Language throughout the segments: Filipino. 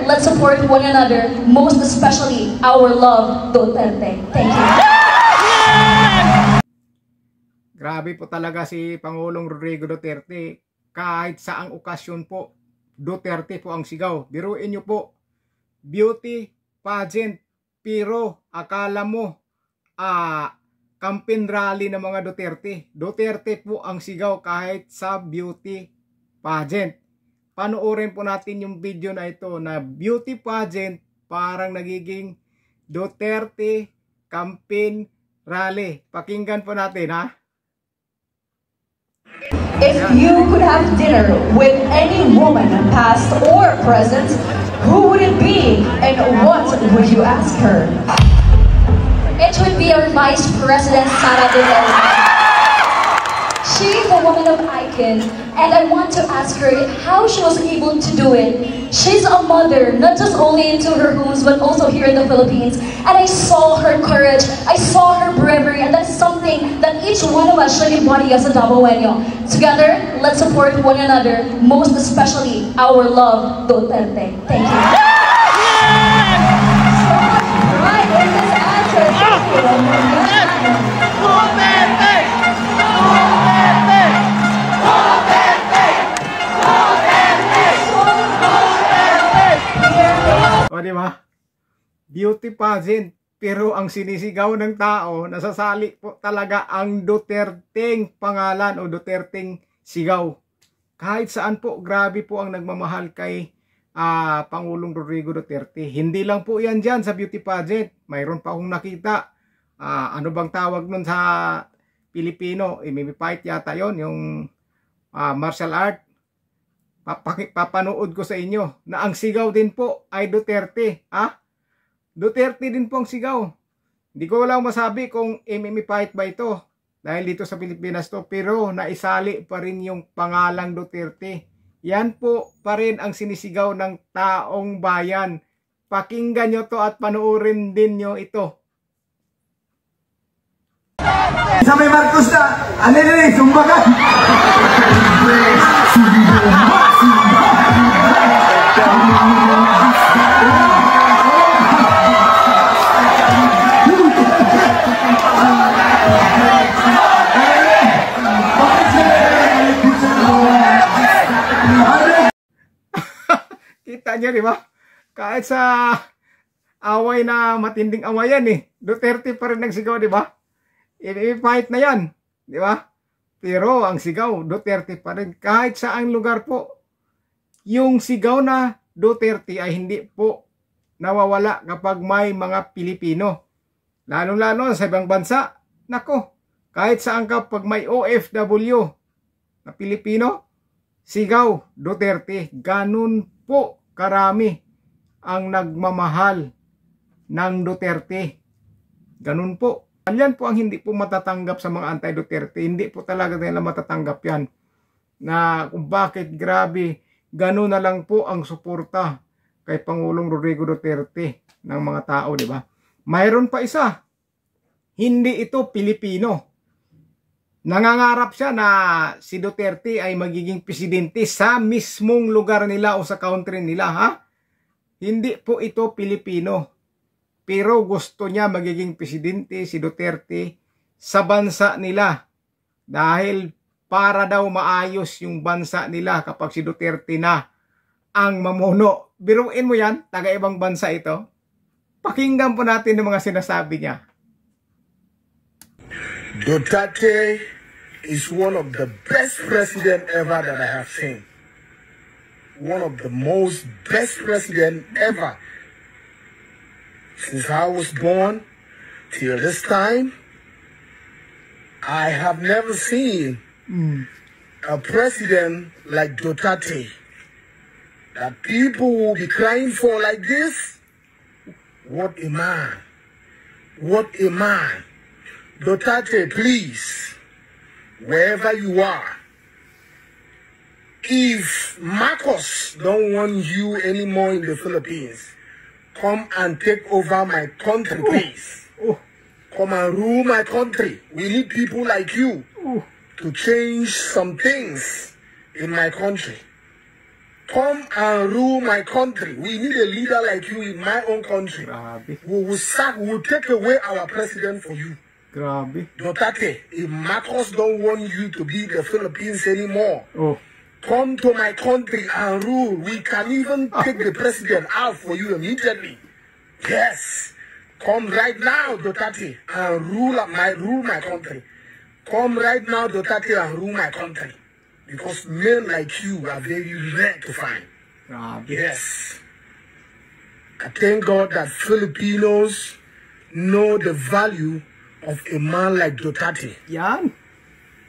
let's support one another, most especially our love, Duterte. Thank you. Grabe po talaga si Pangulong Rodrigo Duterte. Kahit saang okasyon po, Duterte po ang sigaw. Biruin nyo po, beauty pageant, pero akala mo campaign rally ng mga Duterte. Duterte po ang sigaw kahit sa beauty pageant. Panoorin po natin yung video na ito na beauty pageant parang nagiging Duterte campaign rally. Pakinggan po natin, ha? If you could have dinner with any woman, past or present, who would it be and what would you ask her? It would be our Vice President, Sara Duterte. She's a woman of icon, and I want to ask her how she was able to do it. She's a mother, not just only into her homes, but also here in the Philippines. And I saw her courage, I saw her bravery, and that's something that each one of us should embody as a Dabawenyo. Together, let's support one another, most especially our love, Duterte. Thank you. So much pride in this answer. Thank you. O, di ba? Beauty pageant, pero ang sinisigaw ng tao, nasasali po talaga ang Duterteng pangalan o Duterteng sigaw. Kahit saan po, grabe po ang nagmamahal kay Pangulong Rodrigo Duterte. Hindi lang po yan dyan sa beauty pageant. Mayroon pa akong nakita. Ano bang tawag nun sa Pilipino? MMA fight yata yon, yung martial art. Papanood ko sa inyo na ang sigaw din po ay Duterte. Duterte din po ang sigaw. Hindi ko lang masabi kung MMA fight ba ito dahil dito sa Pilipinas to, pero naisali pa rin yung pangalang Duterte. Yan po pa rin ang sinisigaw ng taong bayan. Pakinggan nyo to at panoorin din nyo ito. Sa may Marcos na, ano na sumbakan? Kita nyo, di ba? Kahit sa away na matinding awayan Duterte pa rin ang sigaw, di ba? I-fight na yan, di ba? Pero ang sigaw, Duterte pa rin. Kahit saang lugar po, yung sigaw na Duterte ay hindi po nawawala kapag may mga Pilipino. Lalo-lalo sa ibang bansa, nako, kahit saan kapag may OFW na Pilipino, sigaw, Duterte. Ganun po karami ang nagmamahal ng Duterte. Ganun po. Yan po ang hindi po matatanggap sa mga anti-Duterte. Hindi po talaga nila matatanggap yan. Na kung bakit grabe, ganun na lang po ang suporta kay Pangulong Rodrigo Duterte ng mga tao, di ba? Mayroon pa isa. Hindi ito Pilipino. Nangangarap siya na si Duterte ay magiging presidente sa mismong lugar nila o sa country nila, ha? Hindi po ito Pilipino. Pero gusto niya magiging presidente si Duterte sa bansa nila. Dahil para daw maayos yung bansa nila kapag si Duterte na ang mamuno. Biruin mo yan, taga-ibang bansa ito. Pakinggan po natin ang mga sinasabi niya. Duterte is one of the best president ever that I have seen. One of the most best president ever. Since I was born till this time, I have never seen a president like Duterte that people will be crying for like this. What a man. What a man. Duterte, please, wherever you are, if Marcos don't want you anymore in the Philippines, come and take over my country, please. Come and rule my country. We need people like you to change some things in my country. Come and rule my country. We need a leader like you in my own country. Grabe. We will take away our president for you. Grabe. Duterte, if Marcos don't want you to be the Philippines anymore, Oh. come to my country and rule. We can even take the president out for you immediately. Yes. Come right now, Duterte, and rule my country. Come right now, Duterte, and rule my country. Because men like you are very rare to find. Grabe. Yes. I thank God that Filipinos know the value of a man like Duterte. Yan.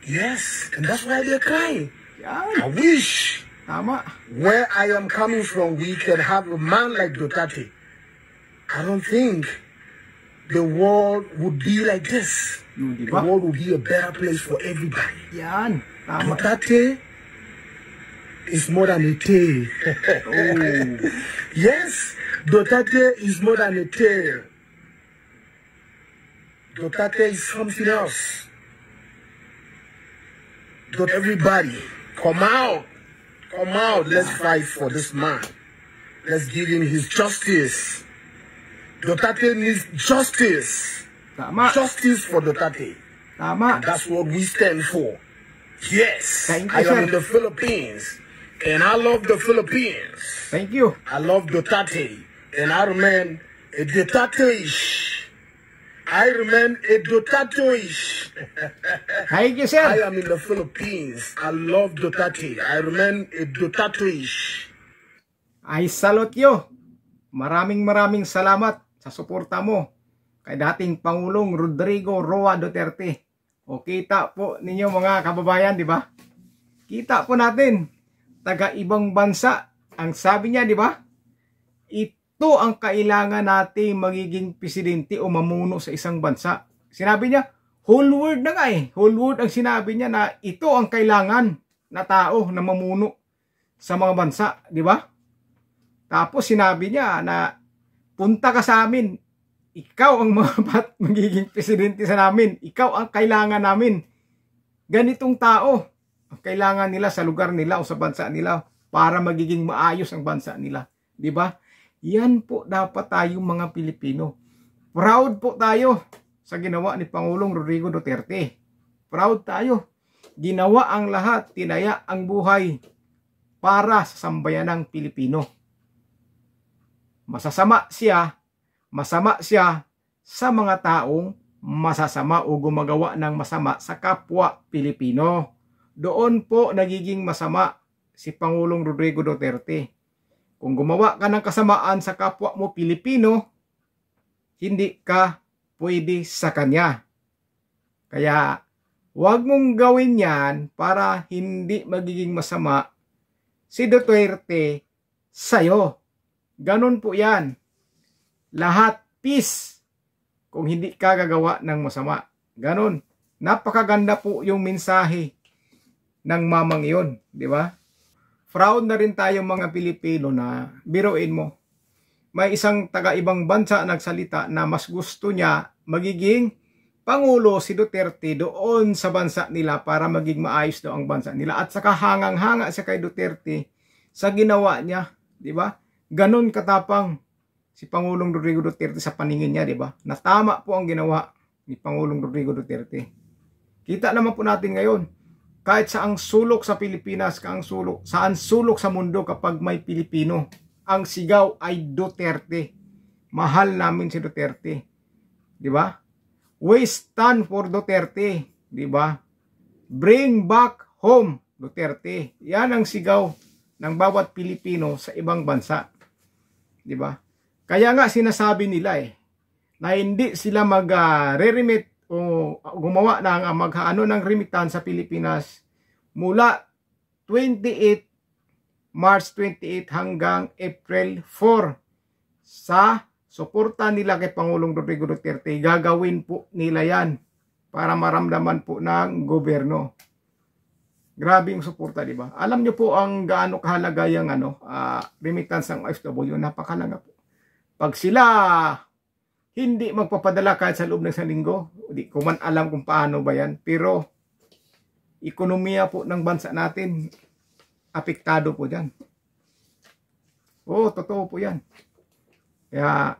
Yes, and that's why they're crying. Yan. I wish Tama. where I am coming from, we can have a man like Duterte. I don't think the world would be like this. Di The ba? world would be a better place for everybody. Yan. Tama. Duterte is more than a tale. Oh. Yes, Duterte is more than a tale. Duterte is something else. But everybody, come out. Come out. Let's fight for this man. Let's give him his justice. Duterte needs justice. Tama. Justice for Duterte. Tama. That's what we stand for. Yes, Thank you, I am sir. in the Philippines, and I love the Philippines. Thank you. I love Duterte, and I remain a Duterte-ish. I remain a Duterte-ish. Thank you, I sir. am in the Philippines. I love Duterte. I remain a Duterte-ish. I salute you. Maraming salamat sa suporta mo kay dating Pangulong Rodrigo Roa Duterte. O kita po ninyo mga kababayan, di ba? Kita po natin, taga ibang bansa. Ang sabi niya, di ba? Ito ang kailangan nating magiging presidente o mamuno sa isang bansa. Sinabi niya, whole world na nga eh. Whole world ang sinabi niya na ito ang kailangan na tao na mamuno sa mga bansa, di ba? Tapos sinabi niya na punta ka sa amin. Ikaw ang magiging presidente sa namin. Ikaw ang kailangan namin. Ganitong tao ang kailangan nila sa lugar nila o sa bansa nila para magiging maayos ang bansa nila. Di ba? Yan po dapat tayong mga Pilipino. Proud po tayo sa ginawa ni Pangulong Rodrigo Duterte. Proud tayo. Ginawa ang lahat, tinaya ang buhay para sa sambayanang Pilipino. Masama siya sa mga taong masasama o gumagawa ng masama sa kapwa Pilipino. Doon po nagiging masama si Pangulong Rodrigo Duterte. Kung gumawa ka ng kasamaan sa kapwa mo Pilipino, hindi ka pwede sa kanya. Kaya huwag mong gawin yan para hindi magiging masama si Duterte sa'yo. Ganon po yan. Lahat peace kung hindi ka gagawa ng masama. Ganon. Napakaganda po yung mensahe ng mamang iyon. Di ba? Proud na rin tayo mga Pilipino na biruin mo. May isang taga-ibang bansa nagsalita na mas gusto niya magiging Pangulo si Duterte doon sa bansa nila para maging maayos daw ang bansa nila. At saka hangang-hanga siya kay Duterte sa ginawa niya. Di ba? Ganon katapang si Pangulong Rodrigo Duterte sa paningin niya, di ba? Na tama po ang ginawa ni Pangulong Rodrigo Duterte. Kita naman po natin ngayon, kahit saang sulok sa Pilipinas, saan sulok sa mundo kapag may Pilipino, ang sigaw ay Duterte. Mahal namin si Duterte. Di ba? We stand for Duterte. Di ba? Bring back home Duterte. Yan ang sigaw ng bawat Pilipino sa ibang bansa. Di ba? Kaya nga sinasabi nila na hindi sila mag-re-remit o gumawa ng ng remittance sa Pilipinas mula 28 March 28 hanggang April 4 sa suporta nila kay Pangulong Rodrigo Duterte. Gagawin po nila yan para maramdaman po ng gobyerno. Grabe yung suporta, di ba? Alam nyo po ang gaano kahalaga yung remittance ng OFW. Napakalaga po. Pag sila hindi magpapadala kahit sa loob ng isang linggo, di ko man alam kung paano ba yan. Pero ekonomiya po ng bansa natin, apektado po dyan. Oo, totoo po yan. Kaya,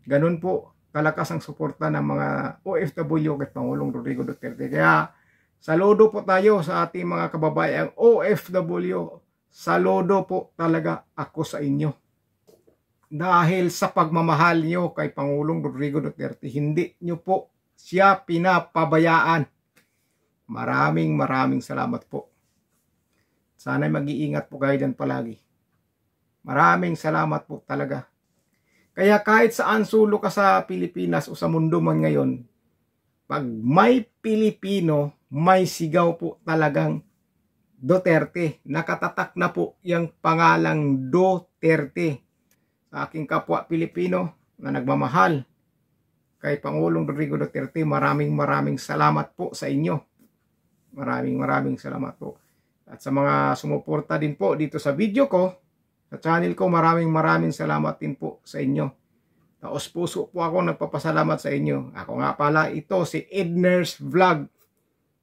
ganun po kalakas ang suporta ng mga OFW kay Pangulong Rodrigo Duterte. Kaya, saludo po tayo sa ating mga kababayang OFW. Saludo po talaga ako sa inyo. Dahil sa pagmamahal nyo kay Pangulong Rodrigo Duterte, hindi nyo po siya pinapabayaan. Maraming salamat po. Sana mag-iingat po kayo dyan palagi. Maraming salamat po talaga. Kaya kahit saan sulok ka sa Pilipinas o sa mundo man ngayon, pag may Pilipino, may sigaw po talagang Duterte. Nakatatak na po yung pangalang Duterte. Sa aking kapwa Pilipino na nagmamahal kay Pangulong Rodrigo Duterte, maraming salamat po sa inyo. Maraming salamat po. At sa mga sumuporta din po dito sa video ko, sa channel ko, maraming salamat din po sa inyo. Taos puso po ako nagpapasalamat sa inyo. Ako nga pala, ito si Edners Vlog.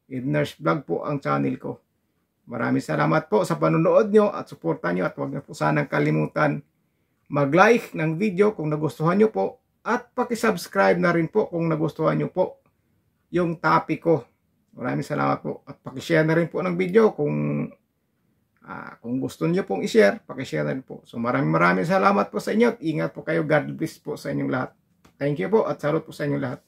Edners Vlog po ang channel ko. Maraming salamat po sa panonood nyo at suporta nyo, at huwag na po sanang kalimutan mag-like ng video kung nagustuhan nyo po, at paki-subscribe na rin po kung nagustuhan nyo po yung topic ko. Maraming salamat po, at paki-share na rin po ng video kung gusto nyo pong i-share, paki-share na rin po. So maraming salamat po sa inyo, at ingat po kayo. God bless po sa inyong lahat. Thank you po, at salute po sa inyong lahat.